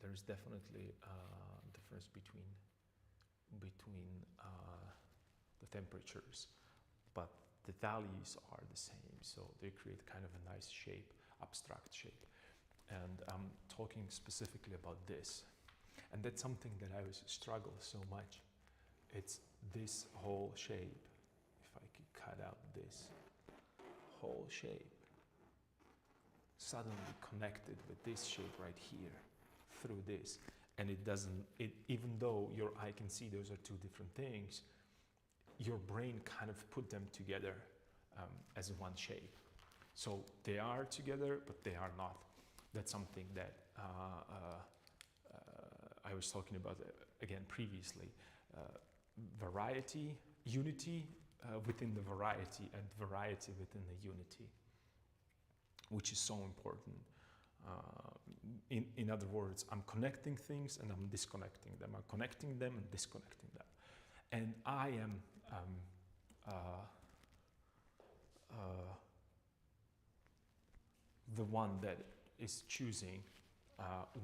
there's definitely a difference between the temperatures, but the values are the same, so they create kind of a nice shape, abstract shape. And I'm talking specifically about this, and that's something that I always struggle so much. It's this whole shape. If I could cut out this whole shape, suddenly connected with this shape right here through this, and it doesn't, even though your eye can see those are two different things, your brain kind of put them together as one shape. So they are together, but they are not. That's something that I was talking about again previously. Variety, unity within the variety, and variety within the unity, which is so important. In other words, I'm connecting things and I'm disconnecting them. I'm connecting them and disconnecting them. And I am the one that is choosing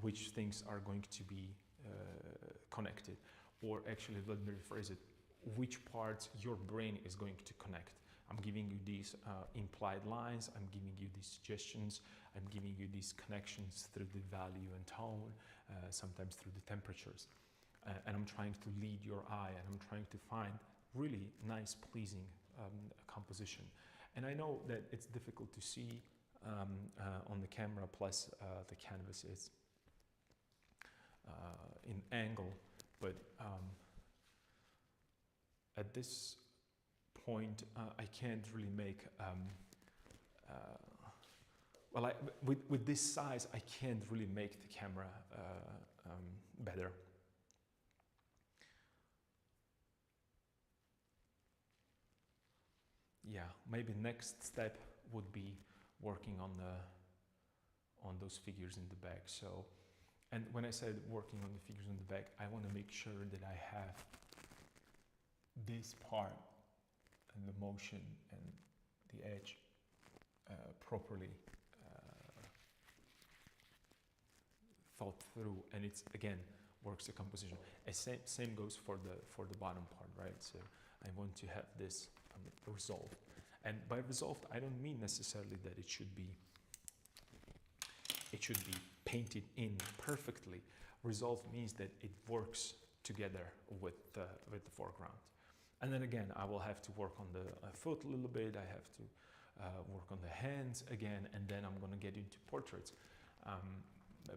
which things are going to be connected. Or actually, let me rephrase it, which parts your brain is going to connect. I'm giving you these implied lines, I'm giving you these suggestions, I'm giving you these connections through the value and tone, sometimes through the temperatures. And I'm trying to lead your eye, and I'm trying to find really nice, pleasing composition. And I know that it's difficult to see on the camera, plus the canvas is in angle, but at this point I can't really make well, with this size I can't really make the camera better. Yeah, maybe next step would be working on those figures in the back. So, and when I said working on the figures in the back, I want to make sure that I have this part and the motion and the edge properly thought through, and it's again works the composition. And same goes for the bottom part, right? So I want to have this resolved, and by resolved I don't mean necessarily that it should be painted in perfectly. Resolved means that it works together with the foreground. And then again, I will have to work on the foot a little bit. I have to work on the hands again, and then I'm going to get into portraits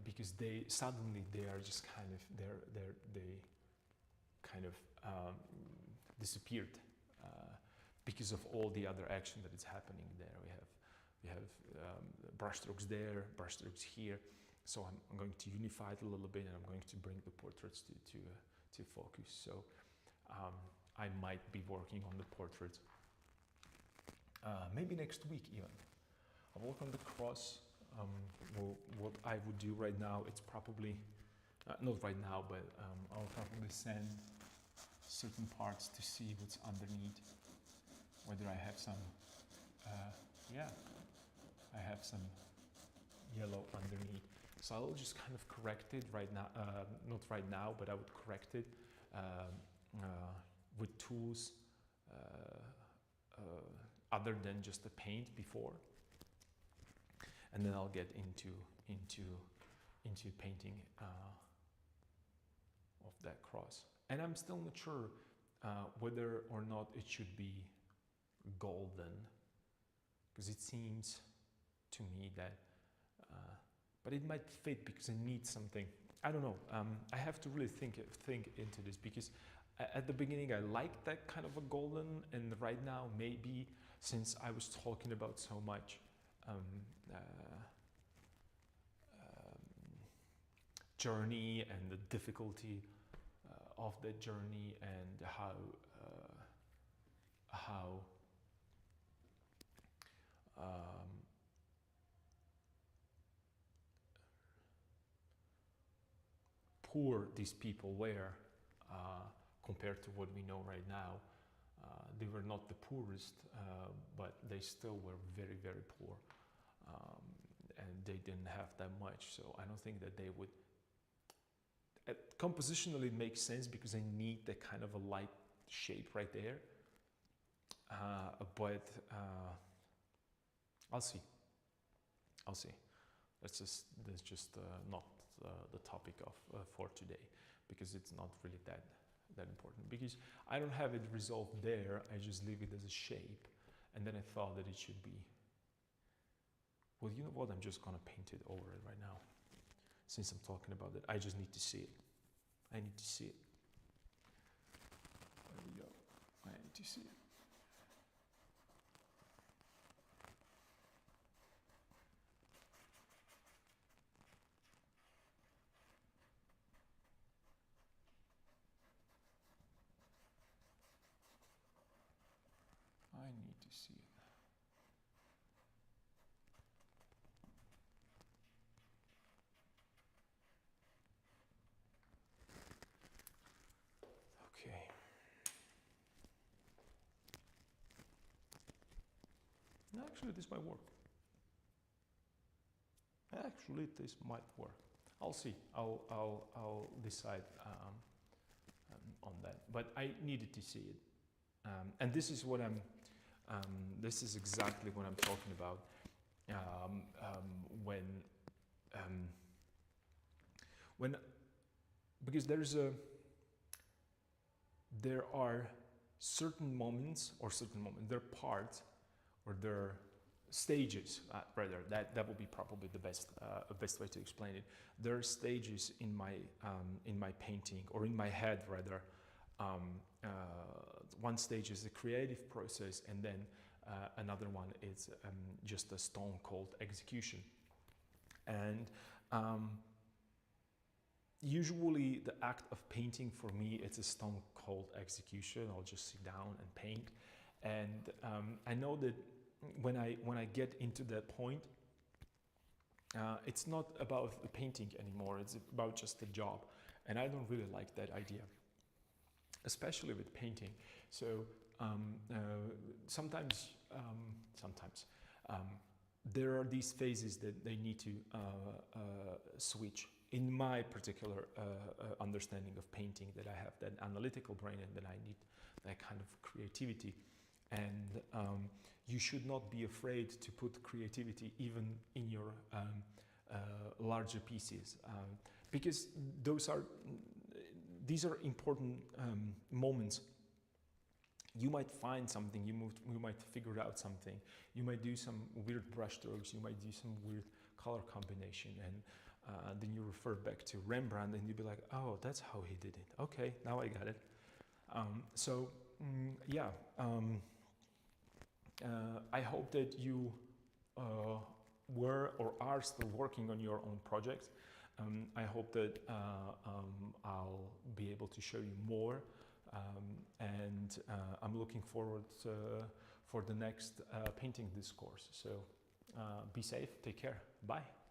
because they are just kind of they kind of disappeared because of all the other action that is happening there. We have brushstrokes there, brushstrokes here. So I'm going to unify it a little bit, and I'm going to bring the portraits to focus. So I might be working on the portrait maybe next week even. I'll work on the cross. Well, what I would do right now, it's probably, not right now, but I'll probably send certain parts to see what's underneath, whether I have some, yeah, I have some yellow underneath. So I'll just kind of correct it right now, not right now, but I would correct it with tools other than just the paint before, and then I'll get into painting of that cross. And I'm still not sure whether or not it should be golden, because it seems to me that but it might fit because I need something. I don't know. I have to really think into this, because at the beginning I liked that kind of a golden, and right now maybe, since I was talking about so much journey and the difficulty of the journey, and how poor these people were compared to what we know right now. They were not the poorest, but they still were very, very poor, and they didn't have that much. So I don't think that they would. Compositionally, it makes sense because I need that kind of a light shape right there. But I'll see. I'll see. That's just not the topic of for today, because it's not really that important, because I don't have it resolved there. I just leave it as a shape, and then I thought that it should be, well, you know what, I'm just gonna paint it over it right now. Since I'm talking about it, I just need to see it. I need to see it. There we go. I need to see it. I need to see it. Okay. Actually, this might work. Actually, this might work. I'll see. I'll decide on that. But I needed to see it, and this is what I'm. This is exactly what I'm talking about when because there are certain moments, there are parts, or there are stages, rather, that would be probably the best way to explain it. There are stages in my painting, or in my head rather. One stage is the creative process, and then another one is just a stone cold execution. And usually the act of painting for me, it's a stone cold execution. I'll just sit down and paint, and I know that when I get into that point, it's not about the painting anymore. It's about just the job, and I don't really like that idea, especially with painting. So sometimes there are these phases that they need to switch. In my particular understanding of painting, that I have that analytical brain, and that I need that kind of creativity. And you should not be afraid to put creativity even in your larger pieces, because these are important moments. You might find something, you might figure out something, you might do some weird brush strokes, you might do some weird color combination, and then you refer back to Rembrandt, and you'd be like, oh, that's how he did it. Okay, now I got it. I hope that you were or are still working on your own projects. I hope that I'll be able to show you more, and I'm looking forward for the next painting discourse. So be safe, take care, bye.